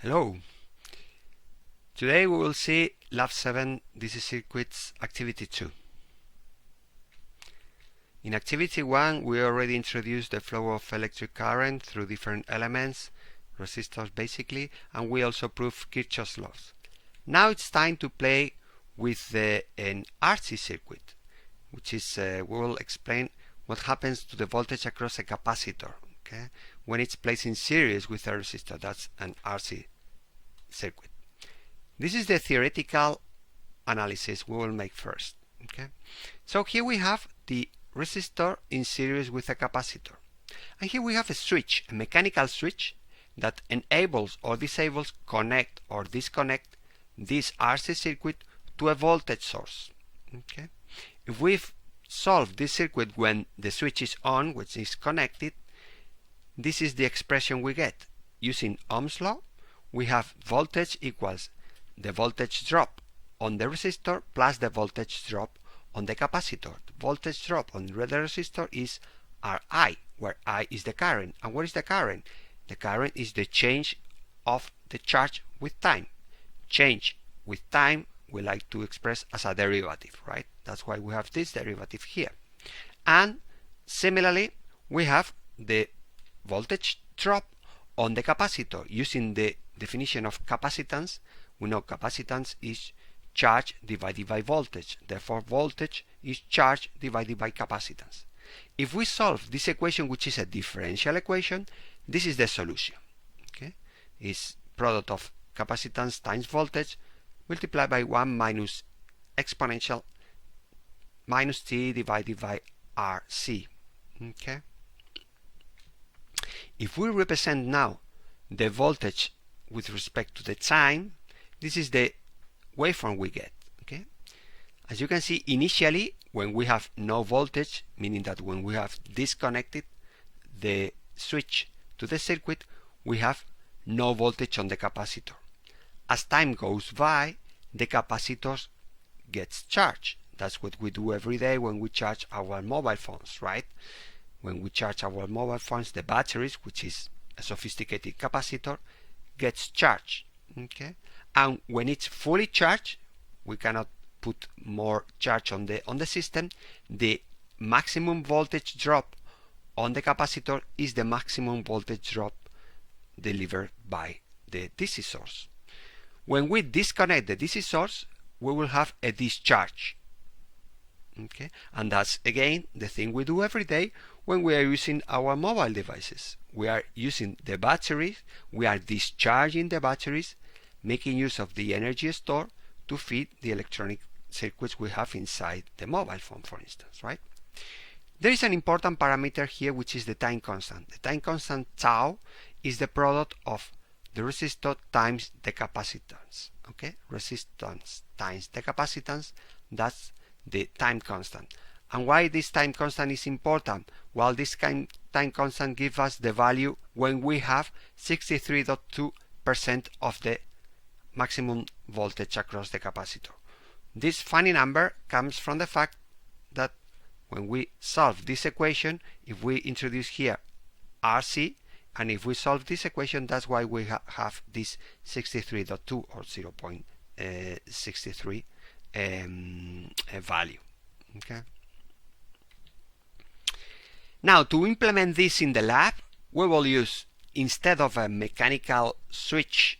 Hello. Today we will see Lab7 DC Circuits Activity 2. In Activity 1 we already introduced the flow of electric current through different elements, resistors basically, and we also proved Kirchhoff's laws. Now it's time to play with an RC circuit, which is, we will explain what happens to the voltage across a capacitor, okay, when it's placed in series with a resistor. That's an RC circuit. This is the theoretical analysis we will make first. Okay, so here we have the resistor in series with a capacitor, and here we have a switch, a mechanical switch that enables or disables, connect or disconnect this RC circuit to a voltage source. Okay, if we've solved this circuit when the switch is on, which is connected, this is the expression we get. Using Ohm's law, we have voltage equals the voltage drop on the resistor plus the voltage drop on the capacitor. The voltage drop on the resistor is Ri, where I is the current. And what is the current? The current is the change of the charge with time. Change with time we like to express as a derivative, right? That's why we have this derivative here. And similarly, we have the voltage drop on the capacitor. Using the definition of capacitance, we know capacitance is charge divided by voltage. Therefore, voltage is charge divided by capacitance. If we solve this equation, which is a differential equation, this is the solution. Okay, it's product of capacitance times voltage multiplied by 1 minus exponential minus t divided by RC. Okay. If we represent now the voltage with respect to the time, this is the waveform we get. Okay, as you can see, initially when we have no voltage, meaning that when we have disconnected the switch to the circuit, we have no voltage on the capacitor. As time goes by, the capacitor gets charged. That's what we do every day when we charge our mobile phones, right? When we charge our mobile phones, the batteries, which is a sophisticated capacitor, gets charged. Okay, and when it's fully charged, we cannot put more charge on the system. The maximum voltage drop on the capacitor is the maximum voltage drop delivered by the DC source. When we disconnect the DC source, we will have a discharge. Okay, and that's again the thing we do every day when we are using our mobile devices. We are using the batteries, we are discharging the batteries, making use of the energy stored to feed the electronic circuits we have inside the mobile phone, for instance, right? There is an important parameter here, which is the time constant. The time constant tau is the product of the resistor times the capacitance. Okay, resistance times the capacitance, that's the time constant. And why this time constant is important? Well, this time constant gives us the value when we have 63.2% of the maximum voltage across the capacitor. This funny number comes from the fact that when we solve this equation, if we introduce here RC, and if we solve this equation, that's why we have this 63.2 or 0.63 value. Okay. Now, to implement this in the lab, we will use, instead of a mechanical switch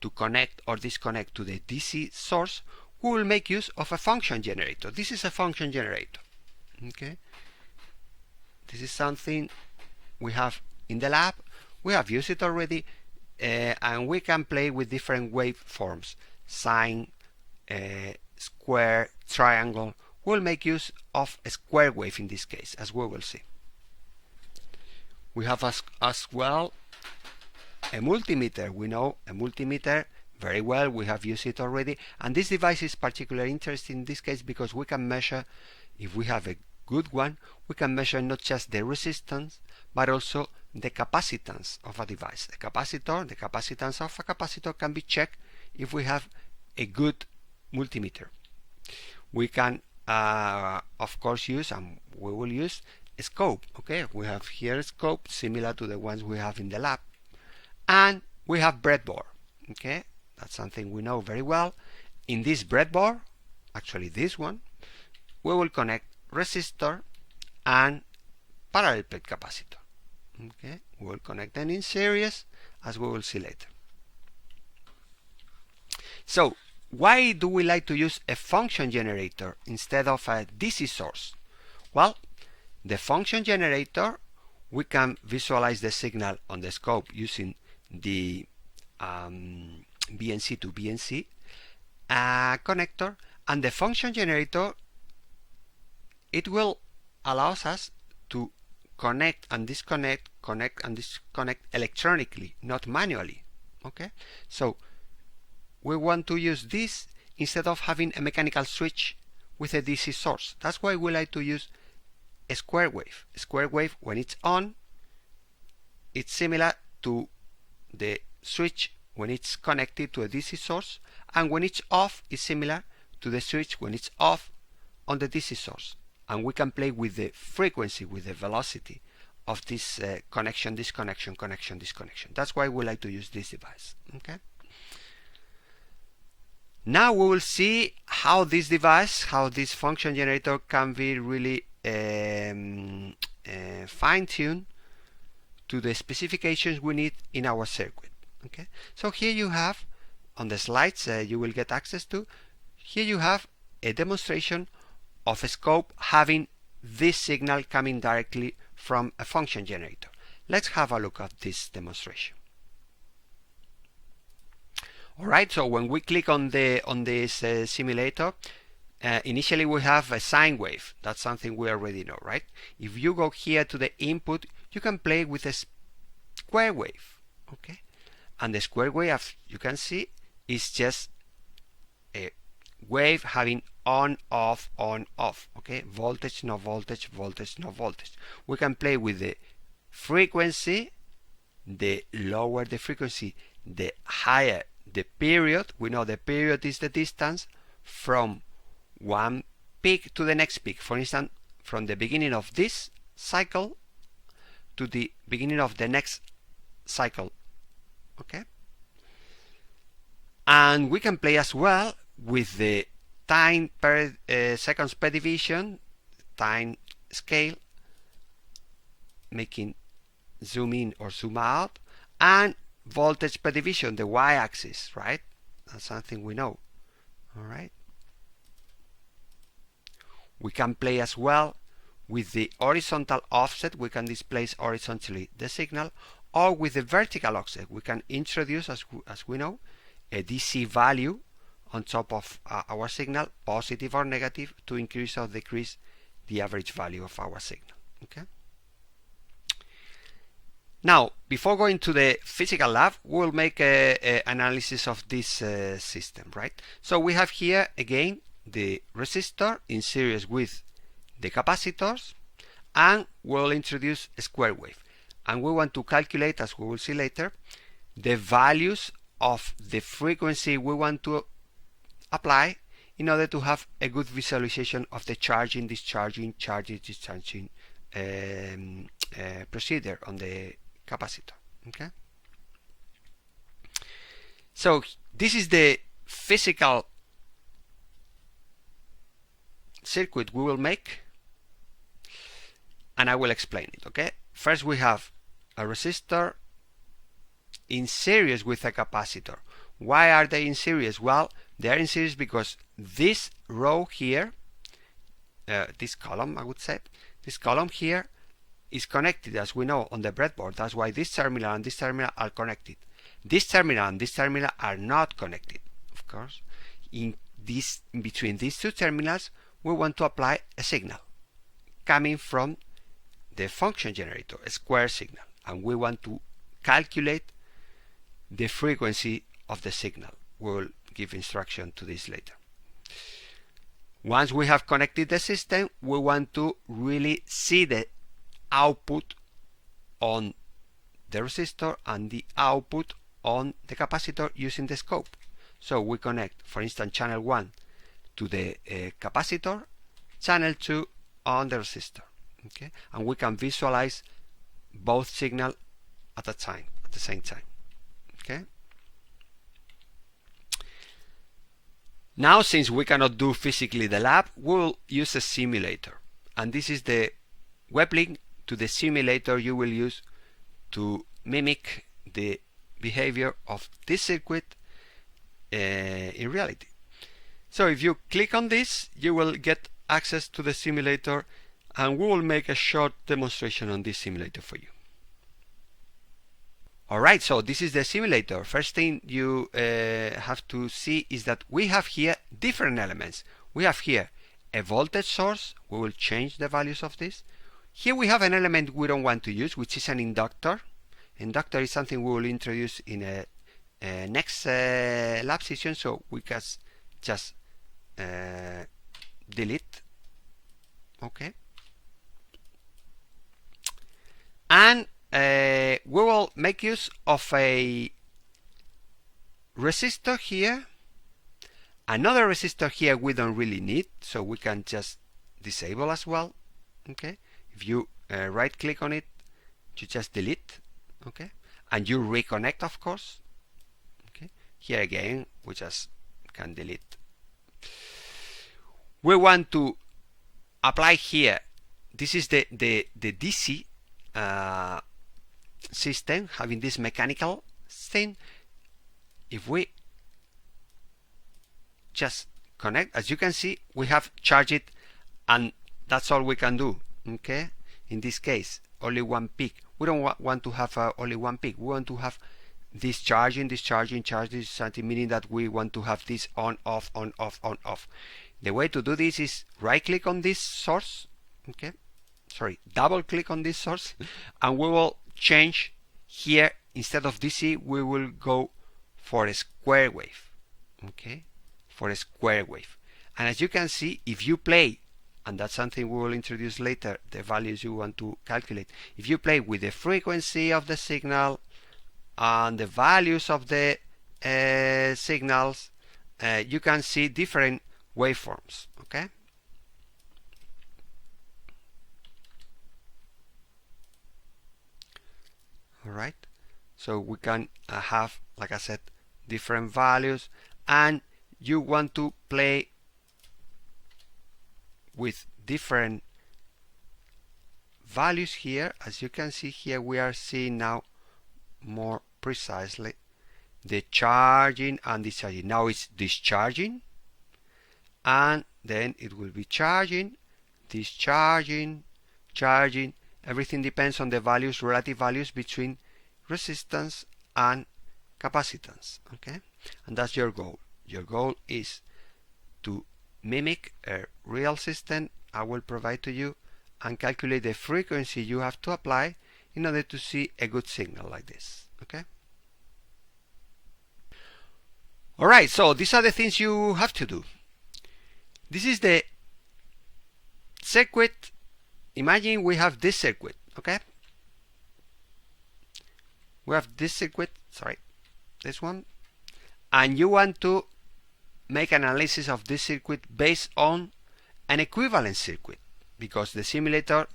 to connect or disconnect to the DC source, we will make use of a function generator. This is a function generator. Okay, this is something we have in the lab. We have used it already, and we can play with different waveforms: sine, square, triangle. We'll make use of a square wave in this case, as we will see. We have as well a multimeter. We know a multimeter very well, we have used it already, and this device is particularly interesting in this case because we can measure, if we have a good one, we can measure not just the resistance but also the capacitance of a device. The capacitance of a capacitor can be checked if we have a good multimeter. We can of course use, and we will use, a scope. Okay, we have here a scope similar to the ones we have in the lab, and we have breadboard. Okay, that's something we know very well. In this breadboard, actually this one, we will connect resistor and parallel plate capacitor. Okay, we will connect them in series, as we will see later. So why do we like to use a function generator instead of a DC source? Well, the function generator, we can visualize the signal on the scope using the BNC to BNC connector, and the function generator, it will allow us to connect and disconnect, connect and disconnect electronically, not manually. Okay, so we want to use this instead of having a mechanical switch with a DC source. That's why we like to use a square wave. A square wave, when it's on, it's similar to the switch when it's connected to a DC source, and when it's off, it's similar to the switch when it's off on the DC source. And we can play with the frequency, with the velocity of this connection, disconnection, connection, disconnection. That's why we like to use this device. Okay. Now we will see how this device, how this function generator can be really fine-tuned to the specifications we need in our circuit. Okay, so here you have on the slides you will get access to. Here you have a demonstration of a scope having this signal coming directly from a function generator. Let's have a look at this demonstration. Alright, so when we click on this simulator, initially we have a sine wave. That's something we already know, right? If you go here to the input, you can play with a square wave. Okay, and the square wave, as you can see, is just a wave having on, off, on, off. Okay, voltage, no voltage, voltage, no voltage. We can play with the frequency. The lower the frequency, the higher the period. We know the period is the distance from one peak to the next peak. For instance, from the beginning of this cycle to the beginning of the next cycle. Okay, and we can play as well with the time per seconds per division, time scale, making zoom in or zoom out, and voltage per division, the y-axis, right? That's something we know. All right. We can play as well with the horizontal offset. We can displace horizontally the signal, or with the vertical offset. We can introduce, as we know, a DC value on top of our signal, positive or negative, to increase or decrease the average value of our signal. Okay. Now, before going to the physical lab, we'll make an analysis of this system, right? So we have here again the resistor in series with the capacitors, and we'll introduce a square wave. And we want to calculate, as we will see later, the values of the frequency we want to apply in order to have a good visualization of the charging, discharging, charging, discharging procedure on the capacitor. Okay, so this is the physical circuit we will make, and I will explain it. Okay, first we have a resistor in series with a capacitor. Why are they in series? Well, they are in series because this row here, this column, I would say, this column here is connected, as we know, on the breadboard. That's why this terminal and this terminal are connected. This terminal and this terminal are not connected, of course. In between these two terminals, we want to apply a signal coming from the function generator, a square signal, and we want to calculate the frequency of the signal. We will give instruction to this later. Once we have connected the system, we want to really see the output on the resistor and the output on the capacitor using the scope. So we connect, for instance, channel 1 to the capacitor, channel 2 on the resistor. Okay, and we can visualize both signals at the same time. Okay. Now, since we cannot do physically the lab, we'll use a simulator. And this is the web link to the simulator you will use to mimic the behavior of this circuit in reality. So if you click on this, you will get access to the simulator, and we will make a short demonstration on this simulator for you. Alright, so this is the simulator. First thing you have to see is that we have here different elements. We have here a voltage source. We will change the values of this. Here we have an element we don't want to use, which is an inductor. Inductor is something we will introduce in a next lab session, so we can just delete. Okay. And we will make use of a resistor here. Another resistor here we don't really need, so we can just disable as well. Okay. If you right click on it, you just delete. Okay. And you reconnect, of course. Okay. Here again, we just can delete. We want to apply here. This is the DC system having this mechanical thing. If we just connect, as you can see, we have charged it, and that's all we can do. Okay, in this case, only one peak. We don't want to have only one peak. We want to have this charging, charge, this something, meaning that we want to have this on, off, on, off, on, off. The way to do this is right click on this source. Okay, sorry, double click on this source, and we will change here. Instead of DC, we will go for a square wave. Okay, for a square wave. And as you can see, if you play, and that's something we will introduce later, the values you want to calculate. If you play with the frequency of the signal and the values of the signals, you can see different waveforms. Okay. Alright, so we can have, like I said, different values, and you want to play with different values here. As you can see here, we are seeing now more precisely the charging and discharging. Now it's discharging, and then it will be charging, discharging, charging. Everything depends on the values, relative values between resistance and capacitance. Okay, and that's your goal. Your goal is to mimic a real system I will provide to you and calculate the frequency you have to apply in order to see a good signal like this. Okay. Alright, so these are the things you have to do. This is the circuit. Imagine we have this circuit. Okay, we have this circuit, sorry, this one, and you want to make an analysis of this circuit based on an equivalent circuit, because the simulator,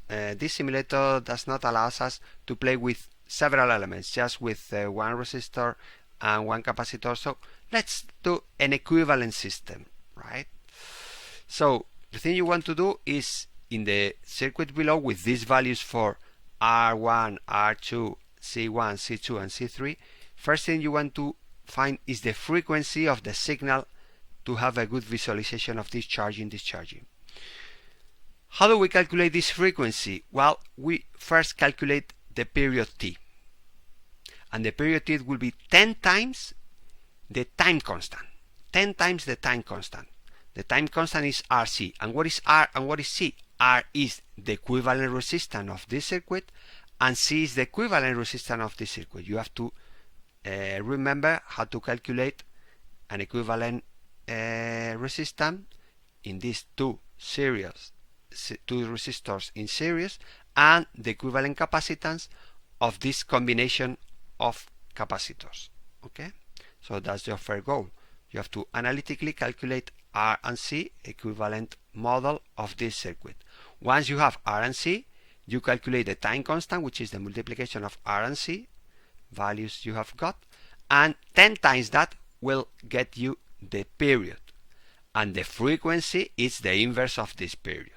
this simulator does not allow us to play with several elements, just with one resistor and one capacitor. So let's do an equivalent system, right? So the thing you want to do is, in the circuit below with these values for R1, R2, C1, C2 and C3, first thing you want to find is the frequency of the signal to have a good visualization of this charging, discharging. How do we calculate this frequency? Well, we first calculate the period t, and the period t will be 10 times the time constant. 10 times the time constant. The time constant is RC. And what is R and what is C? R is the equivalent resistance of this circuit, and C is the equivalent resistance of this circuit. You have to remember how to calculate an equivalent resistance in these two resistors in series, and the equivalent capacitance of this combination of capacitors. Okay, so that's your first goal. You have to analytically calculate R and C, equivalent model of this circuit. Once you have R and C, you calculate the time constant, which is the multiplication of R and C values you have got, and 10 times that will get you the period, and the frequency is the inverse of this period.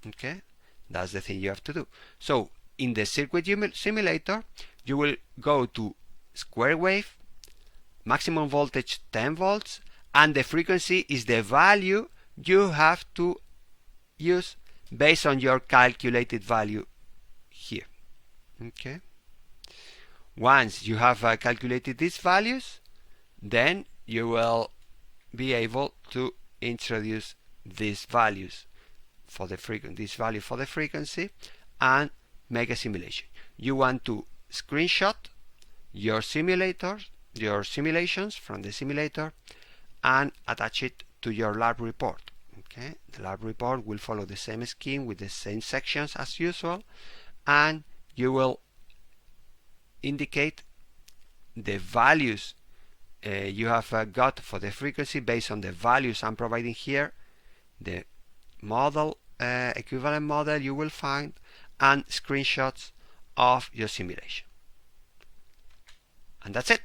Okay, that's the thing you have to do. So in the circuit simulator, you will go to square wave, maximum voltage 10 volts, and the frequency is the value you have to use based on your calculated value here. Okay, once you have calculated these values, then you will be able to introduce these values for the frequency, this value for the frequency, and make a simulation. You want to screenshot your simulators, your simulations from the simulator, and attach it to your lab report. Okay, the lab report will follow the same scheme with the same sections as usual, and you will indicate the values you have got for the frequency based on the values I'm providing here, the model, equivalent model you will find, and screenshots of your simulation. And that's it.